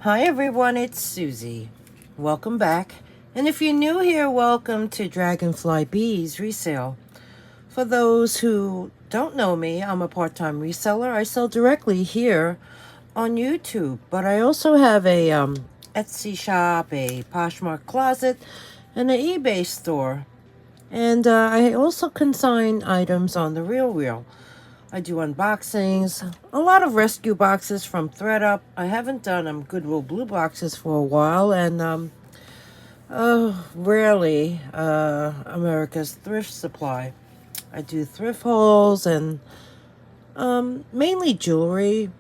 Hi everyone, it's Susie. Welcome back. And if you're new here, welcome to dragonflybeez resale. For those who don't know me, I'm a part-time reseller. I sell directly here on YouTube, but I also have a Etsy shop, a Poshmark closet, and an eBay store. And I also consign items on the Real. I do unboxings, a lot of rescue boxes from ThreadUp. I haven't done Goodwill Blue boxes for a while, and rarely America's Thrift Supply. I do thrift hauls and mainly jewelry,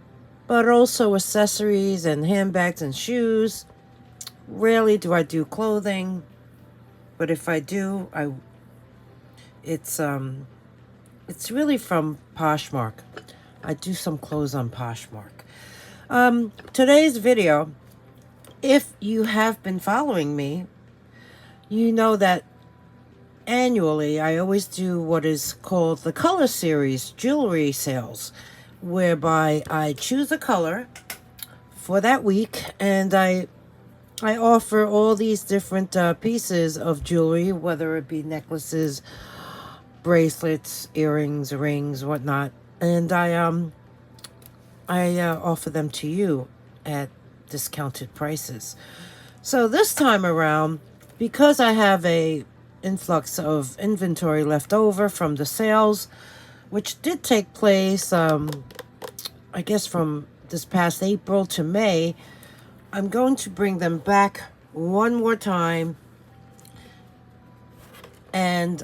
but also accessories and handbags and shoes. Rarely do I do clothing, but if I do, it's really from Poshmark. I do some clothes on Poshmark. Today's video, if you have been following me, you know that annually I always do what is called the color series jewelry sales, whereby I choose a color for that week and I offer all these different pieces of jewelry, whether it be necklaces, bracelets, earrings, rings, whatnot, and I offer them to you at discounted prices. So this time around, because I have a influx of inventory left over from the sales, which did take place, I guess from this past April to May, I'm going to bring them back one more time and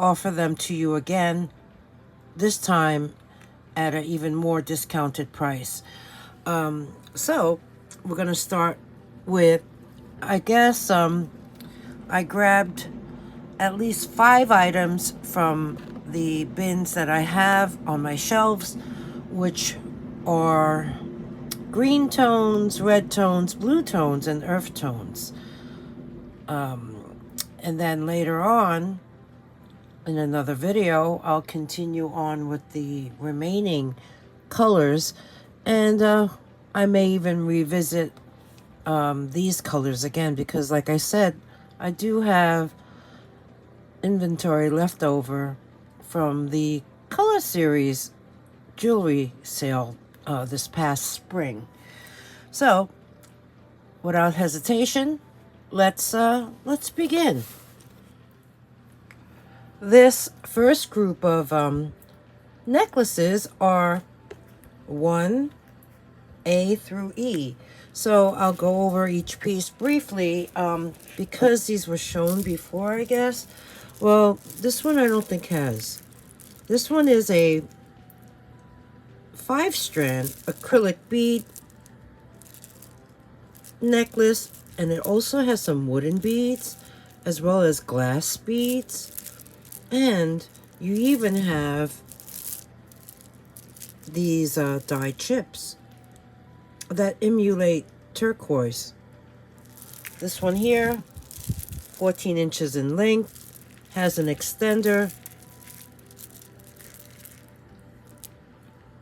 offer them to you again, this time at an even more discounted price. So we're going to start with, I guess, I grabbed at least 5 items from the bins that I have on my shelves, which are green tones, red tones, blue tones, and earth tones. And then later on, in another video, I'll continue on with the remaining colors, and I may even revisit these colors again, because like I said, I do have inventory left over from the color series jewelry sale this past spring. So without hesitation, let's begin. This first group of necklaces are 1A through E. So I'll go over each piece briefly because these were shown before, I guess. Well, this one I don't think has. This one is a 5-strand acrylic bead necklace, and it also has some wooden beads as well as glass beads. And you even have these die chips that emulate turquoise. This one here, 14 inches in length, has an extender,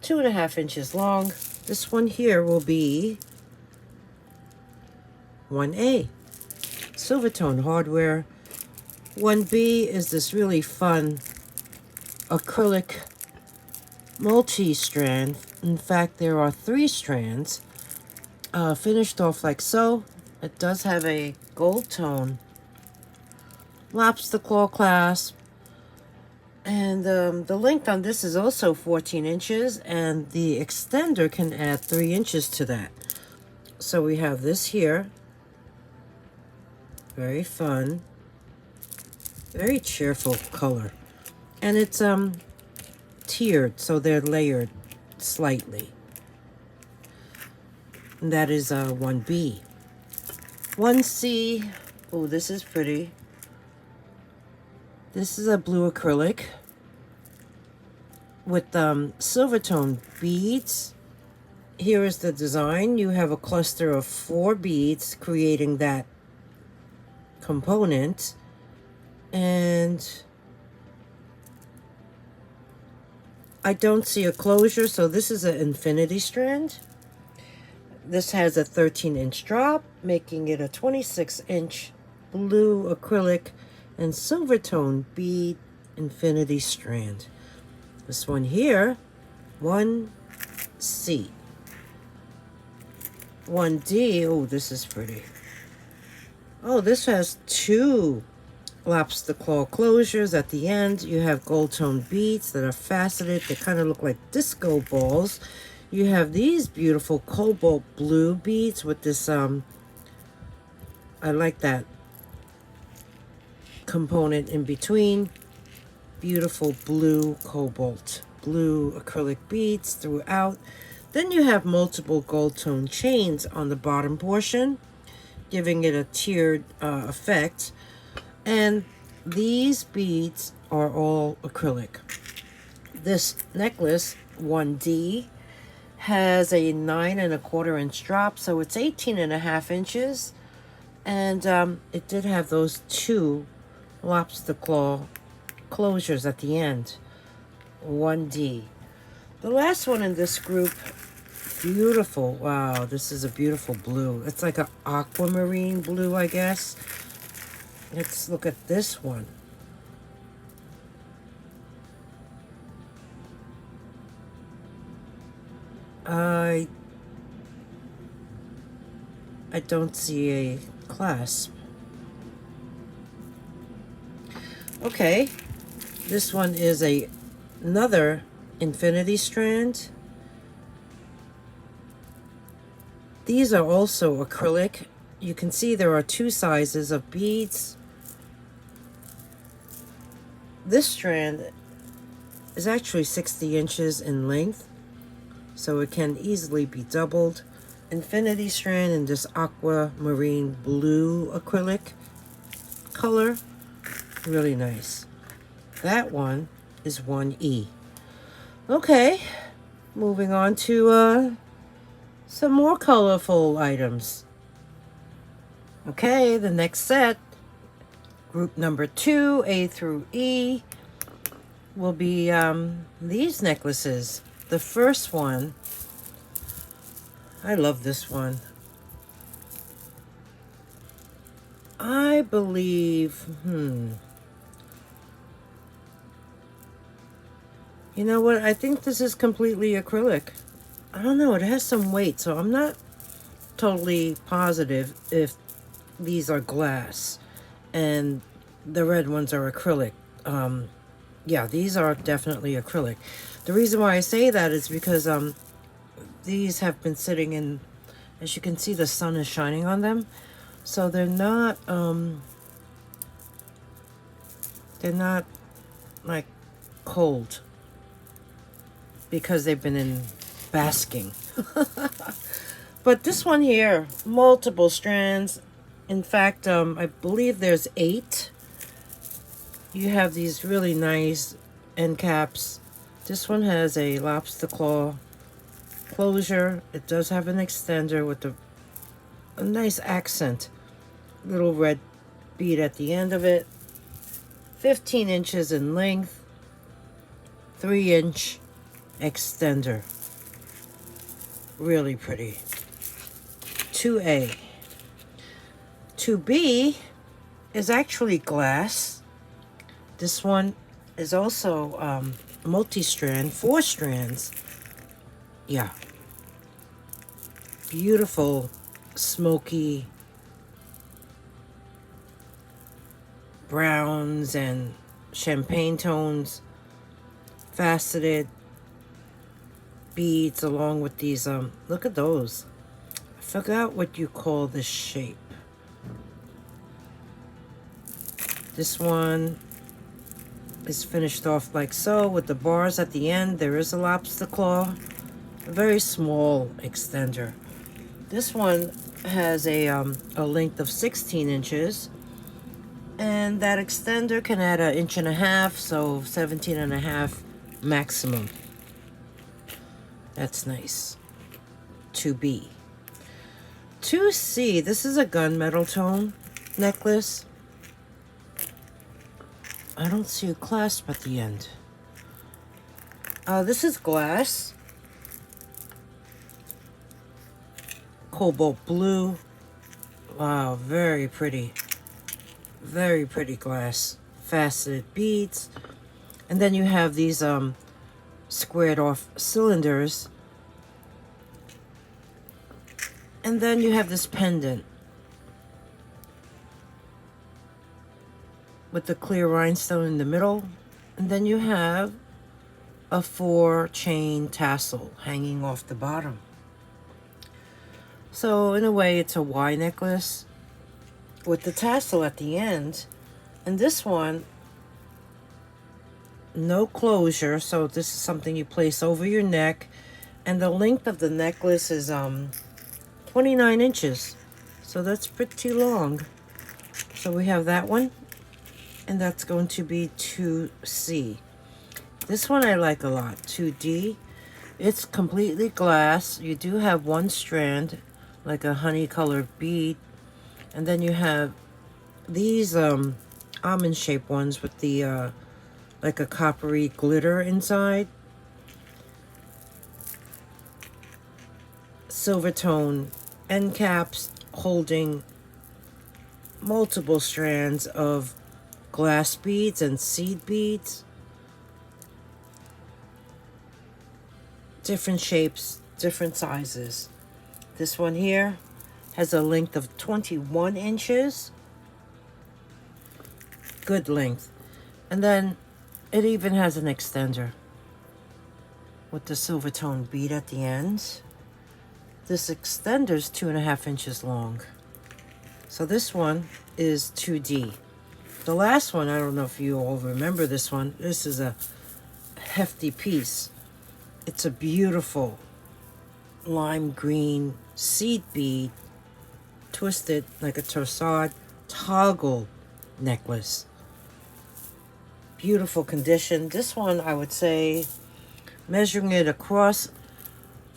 2.5 inches long. This one here will be 1A, Silvertone hardware. 1B is this really fun acrylic multi-strand. In fact, there are 3 strands finished off like so. It does have a gold tone lobster claw clasp, and the length on this is also 14 inches, and the extender can add 3 inches to that. So we have this here, very fun, very cheerful color, and it's tiered, so they're layered slightly. And that is 1B. 1C, oh, this is pretty. This is a blue acrylic with Silvertone beads. Here is the design. You have a cluster of 4 beads creating that component, and I don't see a closure, so this is an infinity strand. This has a 13-inch drop, making it a 26-inch blue acrylic and silver tone bead infinity strand. This one here, 1C. 1D, oh, this is pretty. Oh, this has two lobster claw closures at the end. You have gold tone beads that are faceted. They kind of look like disco balls. You have these beautiful cobalt blue beads with this, I like that component in between. Beautiful blue cobalt, blue acrylic beads throughout. Then you have multiple gold tone chains on the bottom portion, giving it a tiered effect. And these beads are all acrylic. This necklace, 1D, has a 9¼ inch drop, so it's 18½ inches. And it did have those two lobster claw closures at the end. 1D. The last one in this group, beautiful. Wow, this is a beautiful blue. It's like an aquamarine blue, I guess. Let's look at this one. I don't see a clasp. Okay, this one is another infinity strand. These are also acrylic. You can see there are two sizes of beads. This strand is actually 60 inches in length, so it can easily be doubled. Infinity strand in this aquamarine blue acrylic color. Really nice. That one is 1E. Okay, moving on to some more colorful items. Okay, the next set, group number 2, A through E, will be these necklaces. The first one, I love this one. I believe, you know what? I think this is completely acrylic. I don't know. It has some weight, so I'm not totally positive if these are glass and the red ones are acrylic. Yeah, these are definitely acrylic. The reason why I say that is because these have been sitting in, as you can see, the sun is shining on them, so they're not like cold because they've been in basking. But this one here, multiple strands. In fact, I believe there's 8. You have these really nice end caps. This one has a lobster claw closure. It does have an extender with a nice accent. Little red bead at the end of it. 15 inches in length. 3-inch extender. Really pretty. 2A. 2B is actually glass. This one is also multi-strand, 4 strands. Yeah. Beautiful, smoky browns and champagne tones, faceted beads along with these, look at those. I forgot what you call this shape. This one is finished off like so with the bars at the end. There is a lobster claw, a very small extender. This one has a length of 16 inches, and that extender can add 1.5 inches, so 17.5 maximum. That's nice. 2B. 2C, this is a gunmetal tone necklace. I don't see a clasp at the end. This is glass. cobalt blue. Wow, very pretty. Very pretty glass. Faceted beads. And then you have these squared off cylinders. And then you have this pendant with the clear rhinestone in the middle. And then you have a 4-chain tassel hanging off the bottom. So in a way, it's a Y necklace with the tassel at the end. And this one, no closure, so this is something you place over your neck. And the length of the necklace is 29 inches. So that's pretty long. So we have that one, and that's going to be 2C. This one I like a lot, 2D. It's completely glass. You do have one strand, like a honey colored bead. And then you have these almond shaped ones with the like a coppery glitter inside. Silver tone end caps holding multiple strands of glass beads and seed beads. Different shapes, different sizes. This one here has a length of 21 inches. Good length. And then it even has an extender with the silver tone bead at the end. This extender is 2.5 inches long. So this one is 2D. The last one, I don't know if you all remember this one. This is a hefty piece. It's a beautiful lime green seed bead, twisted like a torsade toggle necklace. Beautiful condition. This one, I would say, measuring it across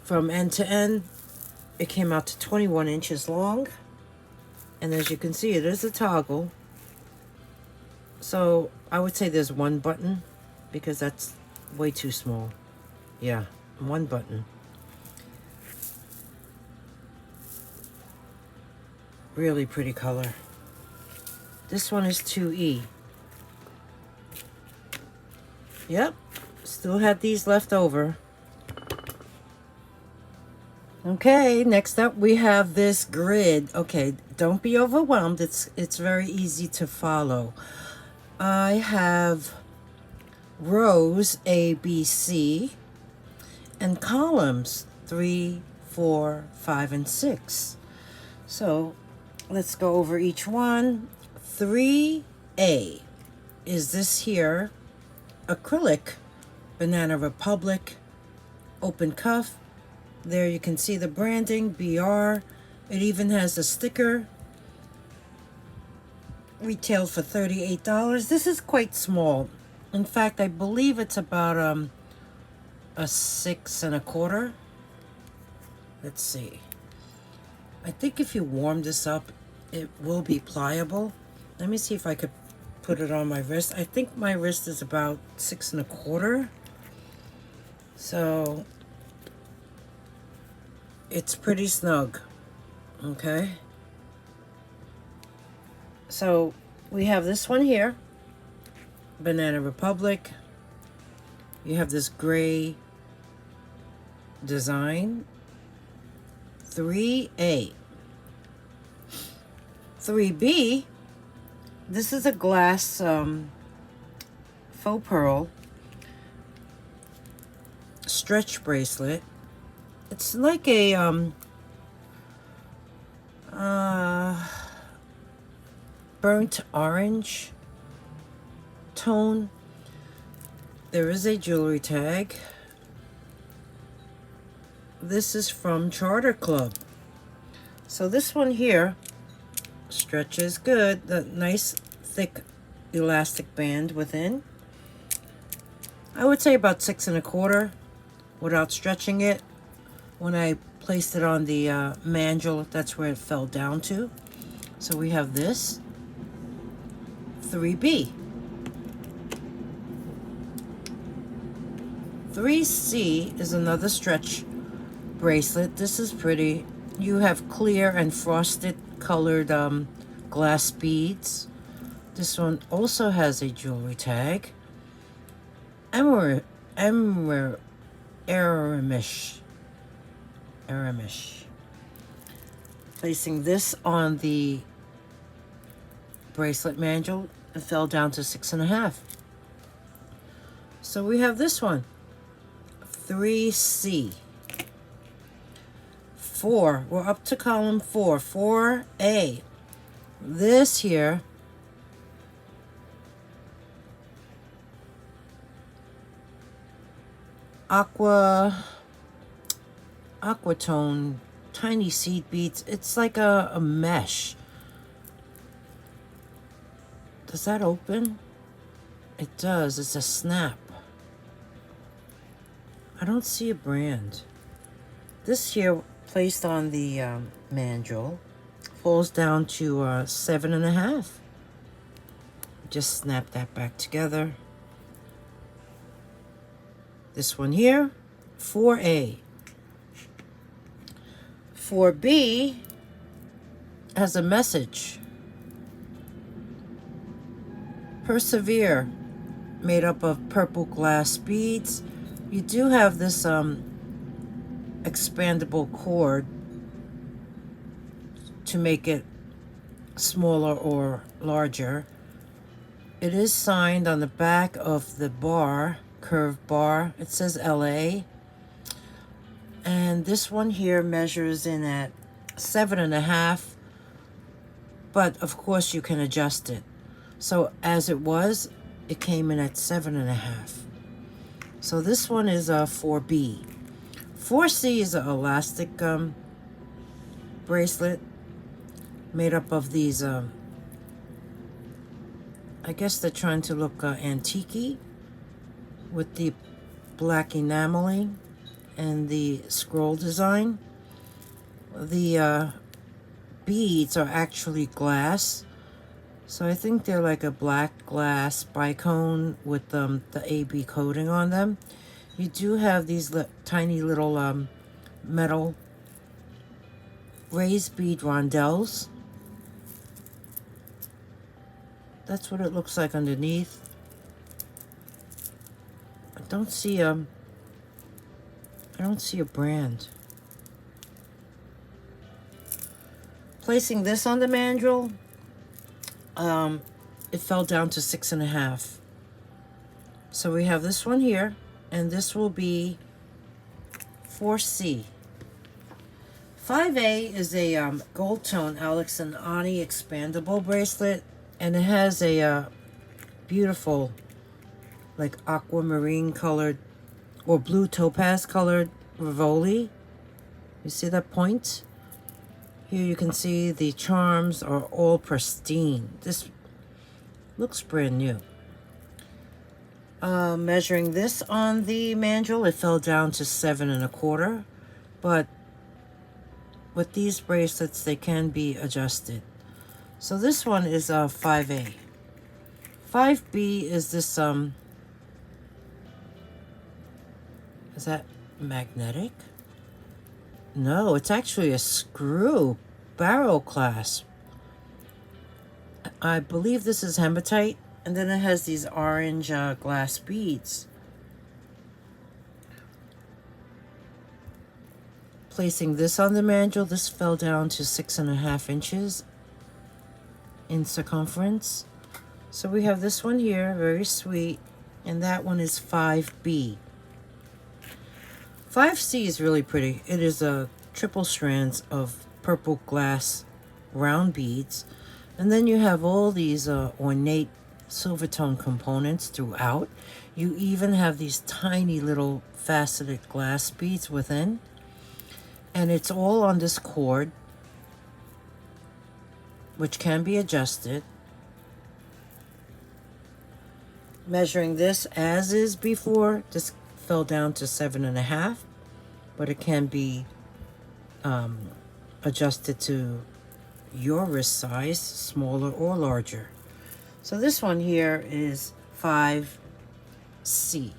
from end to end, it came out to 21 inches long. And as you can see, it is a toggle. So I would say there's one button because that's way too small. Yeah, one button. Really pretty color. This one is 2E. Yep, still had these left over. Okay, next up we have this grid. Okay, don't be overwhelmed. It's very easy to follow. I have rows A, B, C, and columns 3, 4, 5, and 6. So let's go over each one. 3A is this here acrylic Banana Republic open cuff. There you can see the branding, BR. It even has a sticker. Retailed for $38. This is quite small. In fact, I believe it's about a 6 1/4. Let's see. I think if you warm this up, it will be pliable. Let me see if I could put it on my wrist. I think my wrist is about 6 1/4. So it's pretty snug. Okay. So we have this one here, Banana Republic. You have this gray design. 3A. 3B, this is a glass faux pearl stretch bracelet. It's like a burnt orange tone. There is a jewelry tag. This is from Charter Club. So this one here stretches good. The nice thick elastic band within. I would say about 6 1/4 without stretching it. When I placed it on the mandrel, that's where it fell down to. So we have this. 3B. 3C is another stretch bracelet. This is pretty. you have clear and frosted colored glass beads. This one also has a jewelry tag. Aramish. Placing this on the bracelet mandrel, it fell down to 6.5. So we have this one, 3C. 4, we're up to column 4, 4A. This here aquatone tiny seed beads. It's like a mesh. Does that open? It does. It's a snap. I don't see a brand. This here placed on the mandrel falls down to 7.5. Just snap that back together. This one here, 4A. 4B has a message. Persevere, made up of purple glass beads. You do have this expandable cord to make it smaller or larger. It is signed on the back of the bar, curved bar. It says LA. And this one here measures in at 7.5, but of course you can adjust it. So as it was, it came in at 7.5. So this one is a 4B. 4C is an elastic bracelet made up of these, I guess they're trying to look antique-y with the black enameling and the scroll design. The beads are actually glass. So I think they're like a black glass bicone with the AB coating on them. You do have these tiny little metal raised bead rondelles. That's what it looks like underneath. I don't see a brand. Placing this on the mandrel, it fell down to 6.5. So we have this one here, and this will be 4C. 5A is a gold tone Alex and Ani expandable bracelet, and it has a beautiful, like aquamarine colored or blue topaz colored Rivoli. You see that point? Here you can see the charms are all pristine. This looks brand new. Measuring this on the mandrel, it fell down to 7.25, but with these bracelets, they can be adjusted. So this one is 5A. 5B is this, is that magnetic? No, it's actually a screw barrel clasp. I believe this is hematite, and then it has these orange glass beads. Placing this on the mandrel, this fell down to 6.5 inches in circumference. So we have this one here, very sweet, and that one is 5B. 5C is really pretty. It is a triple strands of purple glass round beads, and then you have all these ornate silver tone components throughout. You even have these tiny little faceted glass beads within, and it's all on this cord, which can be adjusted. Measuring this as is before, this fell down to 7.5, but it can be adjusted to your wrist size, smaller or larger. So this one here is 5C.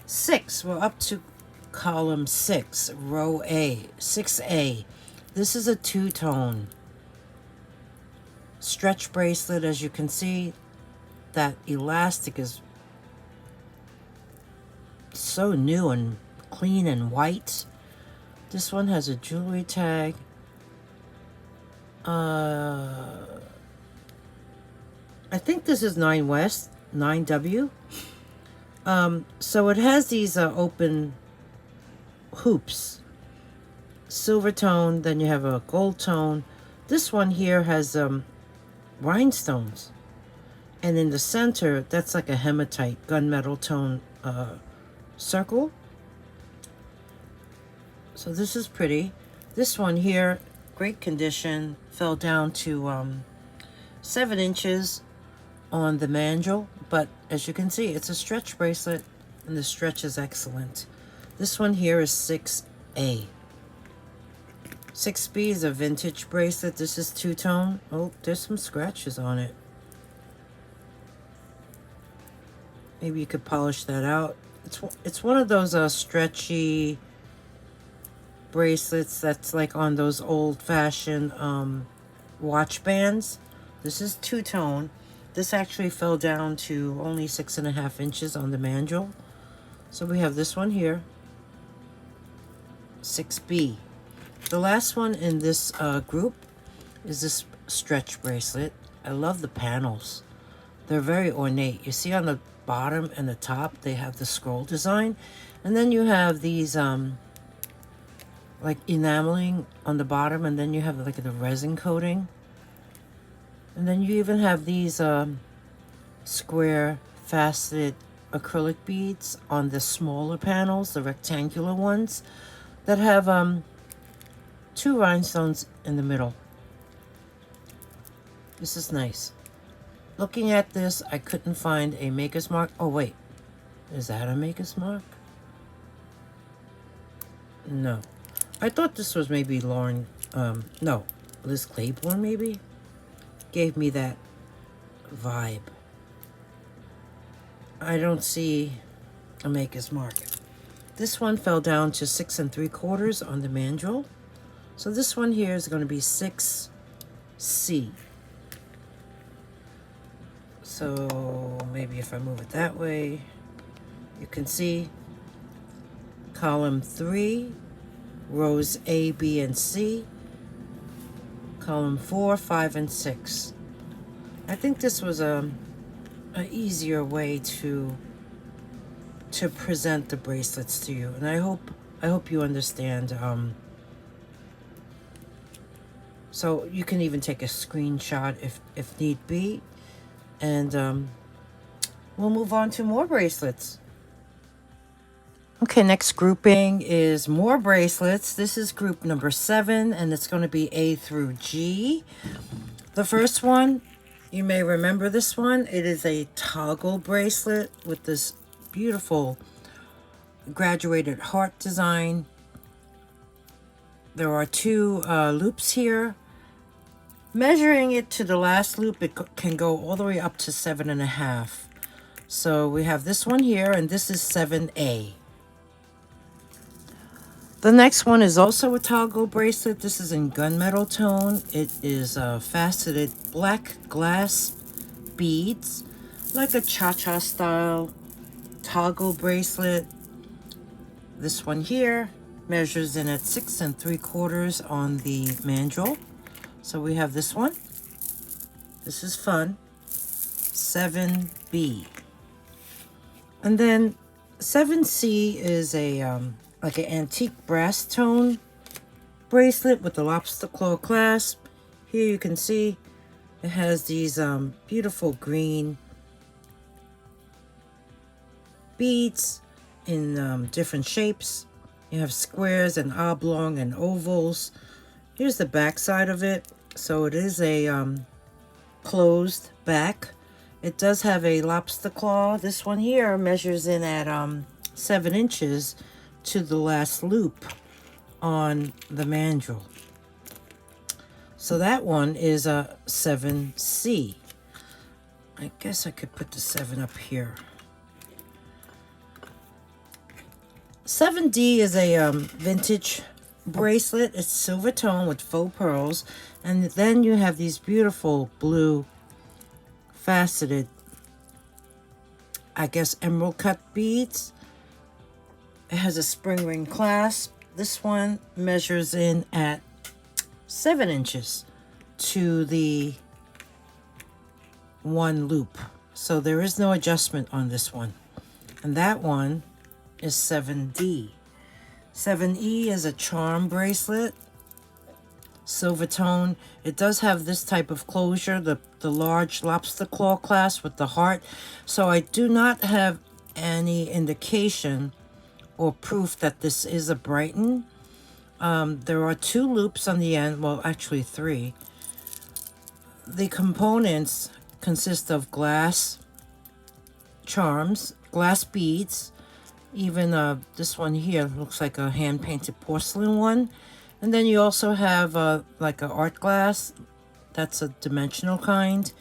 6, we're up to column 6, row A, 6A. This is a two-tone stretch bracelet. As you can see, that elastic is so new and clean and white. This one has a jewelry tag. I think this is 9 West, 9W. So it has these open hoops. Silver tone, then you have a gold tone. This one here has rhinestones. And in the center, that's like a hematite, gunmetal tone circle. So this is pretty. This one here, great condition, fell down to 7 inches on the mandrel, but as you can see, it's a stretch bracelet and the stretch is excellent. This one here is 6A. 6B is a vintage bracelet. This is two-tone. Oh, there's some scratches on it. Maybe you could polish that out. It's one of those stretchy bracelets that's like on those old-fashioned watch bands. This is two-tone. This actually fell down to only 6.5 inches on the mandrel. So we have this one here, 6B. The last one in this group is this stretch bracelet. I love the panels. They're very ornate. You see on the bottom and the top, they have the scroll design. And then you have these like enameling on the bottom, and then you have like the resin coating. And then you even have these square faceted acrylic beads on the smaller panels, the rectangular ones, that have 2 rhinestones in the middle. This is nice. Looking at this, I couldn't find a maker's mark. Oh wait, is that a maker's mark? No. I thought this was maybe Lauren, no, Liz Claiborne maybe? Gave me that vibe. I don't see a maker's mark. This one fell down to 6 3/4 on the mandrel. So this one here is going to be 6C. So maybe if I move it that way, you can see column 3, rows A, B, and C. Column 4, 5, and 6. I think this was a easier way to present the bracelets to you, and I hope you understand. So you can even take a screenshot if need be, and we'll move on to more bracelets. Okay, next grouping is more bracelets. This is group number 7, and it's going to be A through G. The first one, you may remember this one. It is a toggle bracelet with this beautiful graduated heart design. There are 2 loops here. Measuring it to the last loop, it can go all the way up to 7.5. So we have this one here, and this is 7A. The next one is also a toggle bracelet. This is in gunmetal tone. It is faceted black glass beads, like a cha-cha style toggle bracelet. This one here measures in at 6 3/4 on the mandrel. So we have this one. This is fun. 7B. And then 7C is a like an antique brass tone bracelet with the lobster claw clasp. Here you can see it has these beautiful green beads in different shapes. You have squares and oblong and ovals. Here's the back side of it. So it is a closed back. It does have a lobster claw. This one here measures in at 7 inches to the last loop on the mandrel. So that one is a 7C. I guess I could put the 7 up here. 7D is a vintage bracelet. It's silver tone with faux pearls. And then you have these beautiful blue faceted, I guess, emerald cut beads. It has a spring ring clasp. This one measures in at 7 inches to the 1 loop. So there is no adjustment on this one. And that one is 7D. 7E is a charm bracelet, silver tone. It does have this type of closure, the large lobster claw clasp with the heart. So I do not have any indication or proof that this is a Brighton. There are 2 loops on the end, well actually 3. The components consist of glass charms, glass beads, even this one here looks like a hand-painted porcelain one. And then you also have like an art glass, that's a dimensional kind,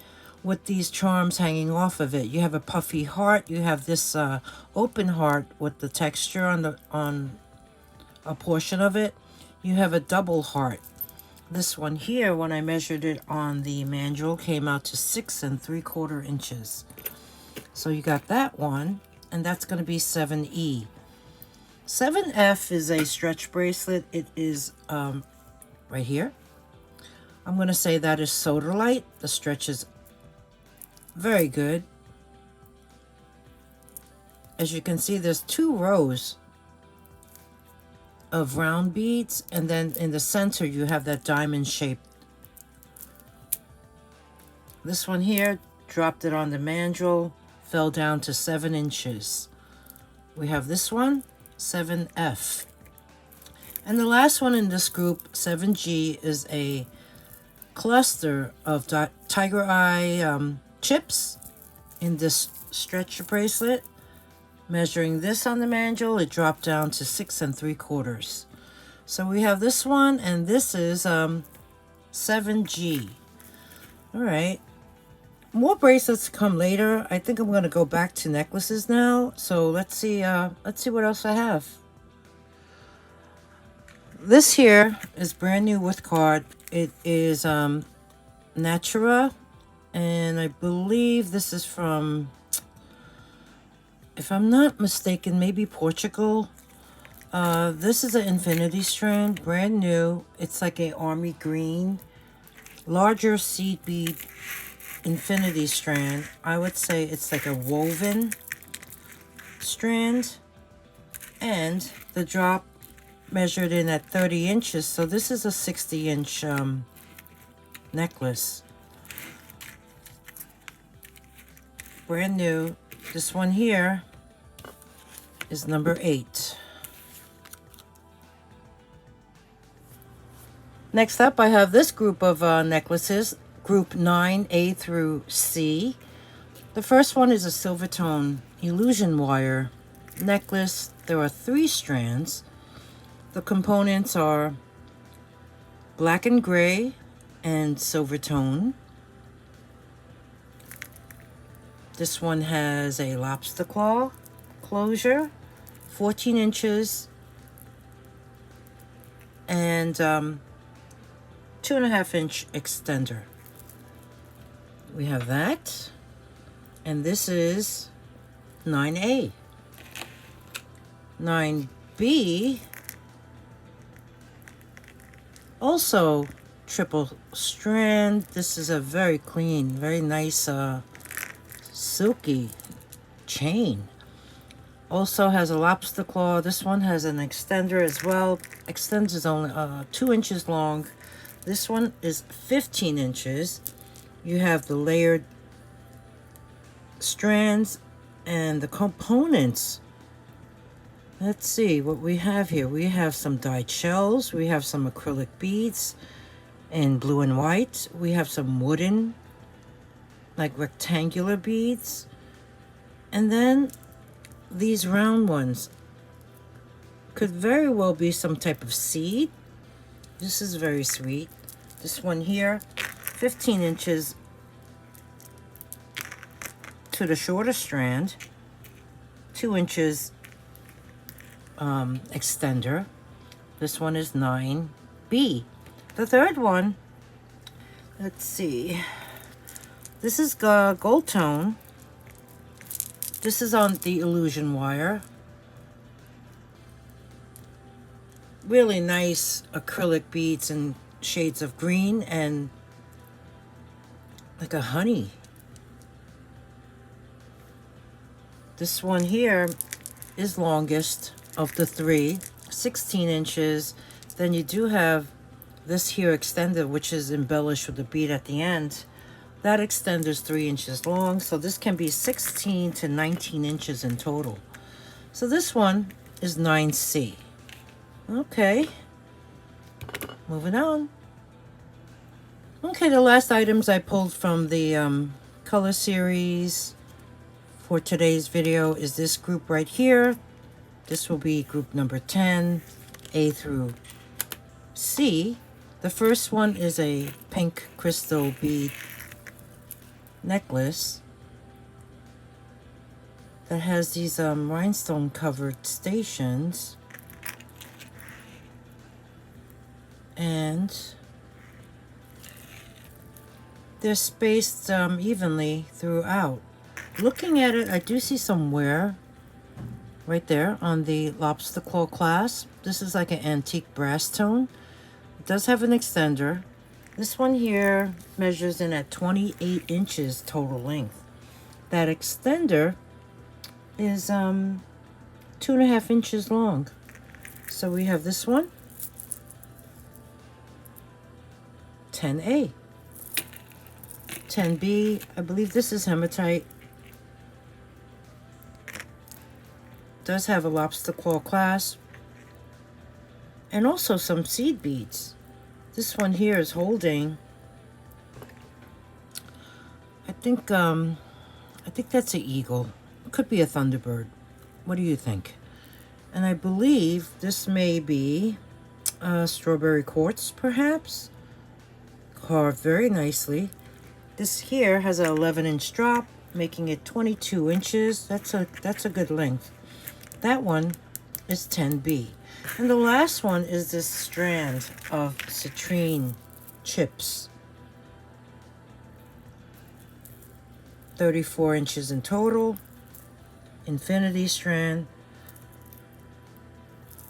with these charms hanging off of it. You have a puffy heart, you have this open heart with the texture on a portion of it. You have a double heart. This one here, when I measured it on the Mandrel, came out to 6 3/4 inches. So you got that one, and that's going to be 7E. 7F is a stretch bracelet. It is right here. I'm going to say that is Sodalite. The stretch is very good. As you can see, there's 2 rows of round beads, and then in the center you have that diamond shape. This one here, dropped it on the Mandrel, fell down to 7 inches. We have this one, 7F. And the last one in this group, 7G, is a cluster of tiger eye chips in this stretch bracelet. Measuring this on the Mandrel, it dropped down to 6 3/4. So we have this one, and this is 7G. All right. More bracelets come later. I think I'm going to go back to necklaces now. So let's see what else I have. This here is brand new with card. It is Natura, and I believe this is from, if I'm not mistaken, maybe Portugal. This is an infinity strand, brand new. It's like a army green, larger seed bead infinity strand. I would say it's like a woven strand, and the drop measured in at 30 inches. So this is a 60-inch necklace. Brand new. This one here is number 8. Next up, I have this group of necklaces, group 9A through C. The first one is a silver tone illusion wire necklace. There are 3 strands. The components are black and gray and silver tone. This one has a lobster claw closure, 14 inches, and 2.5-inch extender. We have that, and this is 9A. 9B, also triple strand. This is a very clean, very nice silky chain. Also has a lobster claw. This one has an extender as well. Extends is only 2 inches long. This one is 15 inches. You have the layered strands and the components. Let's see what we have here. We have some dyed shells. We have some acrylic beads in blue and white. We have some wooden, like rectangular beads. And then these round ones could very well be some type of seed. This is very sweet. This one here, 15 inches to the shorter strand, 2 inches extender. This one is 9B. The third one, let's see. This is gold tone. This is on the illusion wire. Really nice acrylic beads and shades of green and like a honey. This one here is longest of the three, 16 inches. Then you do have this here extender, which is embellished with a bead at the end. That extender is 3 inches long, so this can be 16 to 19 inches in total. So this one is 9C. Okay, moving on. Okay, the last items I pulled from the color series for today's video is this group right here. This will be group number 10, A through C. The first one is a pink crystal bead necklace that has these rhinestone covered stations, and they're spaced evenly throughout. Looking at it, I do see some wear right there on the lobster claw clasp. This is like an antique brass tone. It does have an extender. This one here measures in at 28 inches total length. That extender is 2.5 inches long. So we have this one, 10A. 10B, I believe this is hematite. Does have a lobster claw clasp and also some seed beads. This one here is holding, I think that's an eagle. It could be a thunderbird. What do you think? And I believe this may be strawberry quartz, perhaps, carved very nicely. This here has an 11-inch drop, making it 22 inches. That's a good length. That one is 10B. And the last one is this strand of citrine chips. 34 inches in total. Infinity strand.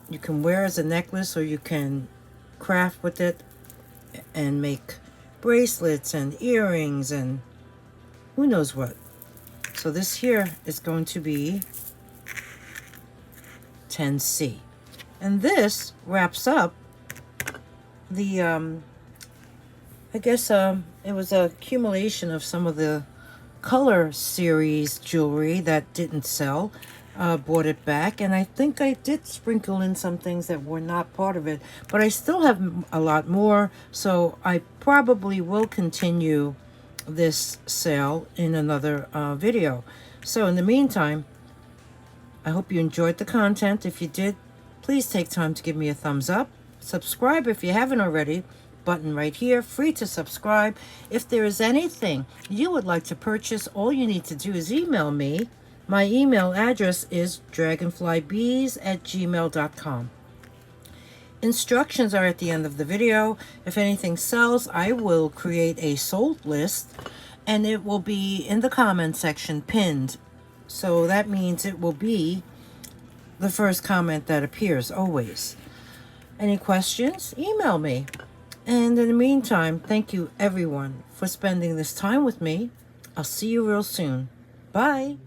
You can wear as a necklace, or you can craft with it and make bracelets and earrings and who knows what. So this here is going to be 10C. And this wraps up the, I guess it was an accumulation of some of the color series jewelry that didn't sell. Bought it back, and I think I did sprinkle in some things that were not part of it, but I still have a lot more, so I probably will continue this sale in another video. So in the meantime, I hope you enjoyed the content. If you did, please take time to give me a thumbs up. Subscribe if you haven't already. Button right here, free to subscribe. If there is anything you would like to purchase, all you need to do is email me. My email address is dragonflybeez@gmail.com. Instructions are at the end of the video. If anything sells, I will create a sold list, and it will be in the comment section pinned. So that means it will be the first comment that appears always. Any questions? Email me. And in the meantime, thank you everyone for spending this time with me. I'll see you real soon. Bye.